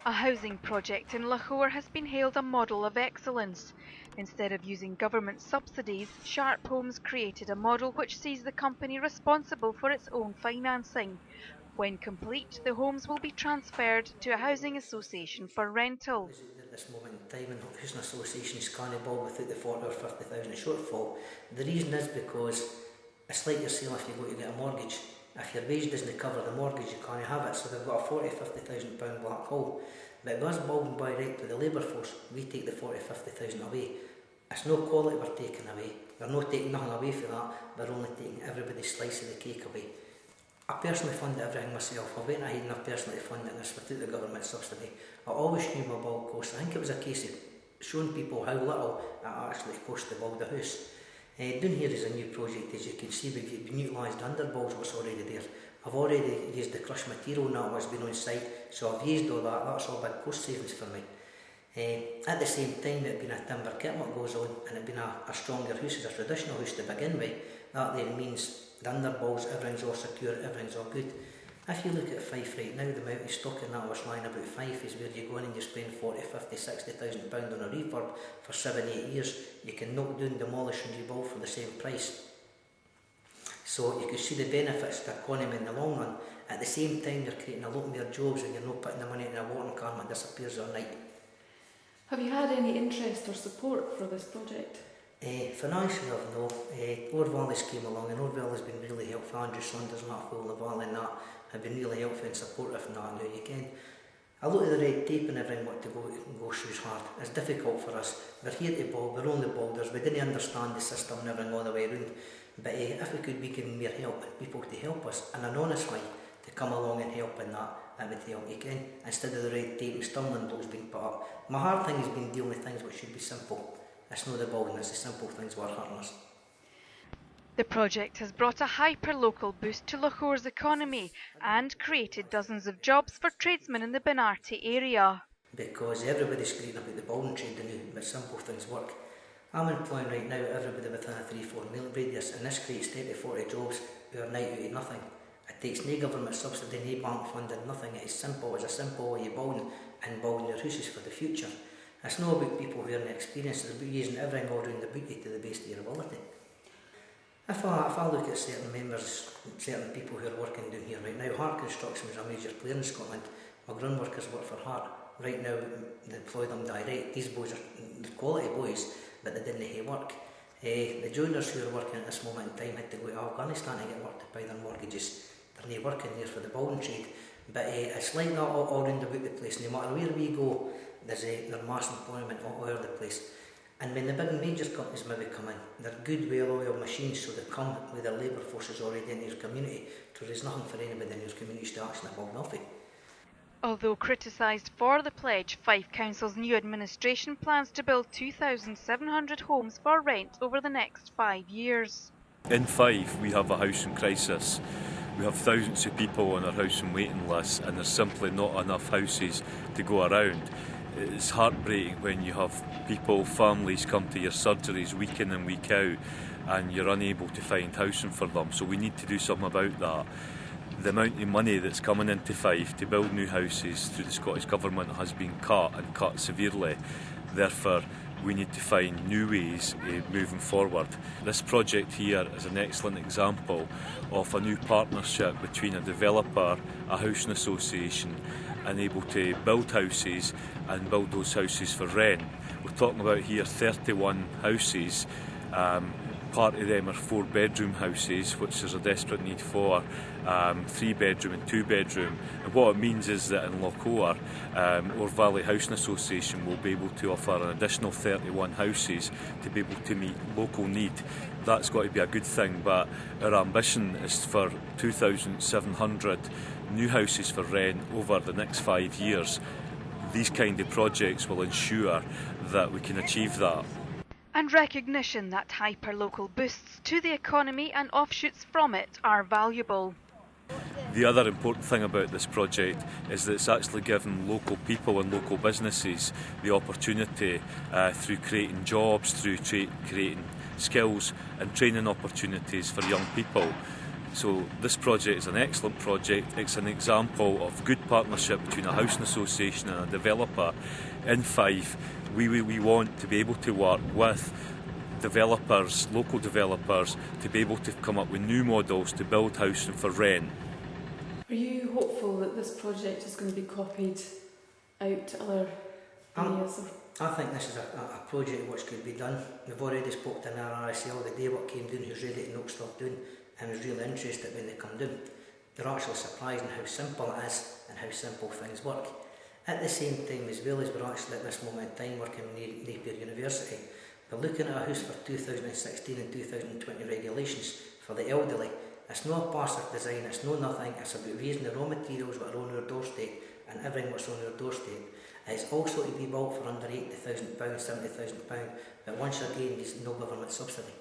A housing project in Lochore has been hailed a model of excellence. Instead of using government subsidies, Sharp Homes created a model which sees the company responsible for its own financing. When complete, the homes will be transferred to a housing association for rental. At this moment in time, and housing associations can't ball without the 40 or 50,000 shortfall. The reason is because it's like yourself if you go to get a mortgage. If your wage doesn't cover the mortgage, you can't have it. So they've got a 40, 50,000 pound black hole. But with us Baldwin by right to the labour force, we take the 40, 50,000 away. It's no quality we're taking away. We're not taking nothing away for that. We're only taking everybody's slice of the cake away. I personally fund everything myself. I went ahead and I've personally funded this without the government subsidy. I always knew my bulk cost. I think it was a case of showing people how little it actually cost to build a house. Down here is a new project, as you can see. We've utilised underballs what's already there. I've already used the crushed material now what's been on site, so I've used all that. That's all big cost savings for me. At the same time, it had been a timber kit what goes on, and it had been a stronger house as a traditional house to begin with. That then means the underballs, everything's all secure, everything's all good. If you look at Fife right now, the amount of stock in that was lying about Fife is where you go in and you spend 40, 50, 60,000 pounds on a refurb for 7, 8 years. You can knock down, demolish and rebuild for the same price. So you can see the benefits to the economy in the long run. At the same time, you're creating a lot more jobs and you're not putting the money in a watering can that disappears overnight. Have you had any interest or support for this project? Financially, I've no. Ord Valley's came along, and Ord Valley's been really helpful. Andrew Saunders and that full of Valley and that have been really helpful and supportive in that. Now you can. A lot of the red tape and everything what to go through is hard. It's difficult for us. We're here to build, we're only builders. We didn't understand the system and everything all the way around. But if we could be given more help and people to help us in an honest way, to come along and help in that would help you can. Instead of the red tape and stumbling blocks being put up. My hard thing has been dealing with things which should be simple. It's not the building, it's the simple things that are hurting us. The project has brought a hyper-local boost to Lochore's economy and created dozens of jobs for tradesmen in the Benarty area. Because everybody's screaming about the building trade now, but simple things work. I'm employing right now everybody within a 3-4 mile radius, and this creates 30 40 jobs overnight out of nothing. It takes no government subsidy, no bank funding, nothing. It's simple as a simple way of building and building your houses for the future. It's not about people who are inexperienced, it's about using everything all around the booty to the best of your ability. If I look at certain members, certain people who are working down here right now, Hart Construction is a major player in Scotland. My ground workers work for Hart. Right now, they employ them direct. These boys are quality boys, but they didn't have work. The joiners who are working at this moment in time had to go to Afghanistan to get work to pay their mortgages. They're not working there for the building trade. But it's like that all around about the place. No matter where we go, there's mass employment all over the place. And when the big major companies maybe come in, they're good, well-oiled machines, so they come with their labour forces already in your community, so there's nothing for anybody in your community to actually build off it. Although criticised for the pledge, Fife Council's new administration plans to build 2,700 homes for rent over the next 5 years. In Fife, we have a housing crisis. We have thousands of people on our housing waiting list, and there's simply not enough houses to go around. It's heartbreaking when you have people, families come to your surgeries week in and week out and you're unable to find housing for them. So we need to do something about that. The amount of money that's coming into Fife to build new houses through the Scottish Government has been cut, and cut severely. Therefore, we need to find new ways moving forward. This project here is an excellent example of a new partnership between a developer, a housing association, and able to build houses and build those houses for rent. We're talking about here 31 houses. Part of them are 4-bedroom houses, which there's a desperate need for, 3-bedroom and 2-bedroom. And what it means is that in Lochore, Ord Valley Housing Association will be able to offer an additional 31 houses to be able to meet local need. That's got to be a good thing, but our ambition is for 2,700 new houses for rent over the next 5 years. These kind of projects will ensure that we can achieve that. And recognition that hyper-local boosts to the economy and offshoots from it are valuable. The other important thing about this project is that it's actually given local people and local businesses the opportunity through creating jobs, through creating skills and training opportunities for young people So this project is an excellent project. It's an example of good partnership between a housing association and a developer. In Fife, we want to be able to work with developers, local developers, to be able to come up with new models to build housing for rent. Are you hopeful that this project is going to be copied out to other areas? I think this is a project which could be done. We've already spoke to an RICL the day what came down, who's ready to knock stuff down and was really interested when they come down. They're actually surprised in how simple it is and how simple things work. At the same time as well as we're actually at this moment in time working with Napier University, we're looking at a house for 2016 and 2020 regulations for the elderly. It's not a passive design, it's no nothing, it's about raising the raw materials that are on our doorstep and everything what's on our doorstep. It's also to be built for under £80,000, £70,000, but once again there's no government subsidy.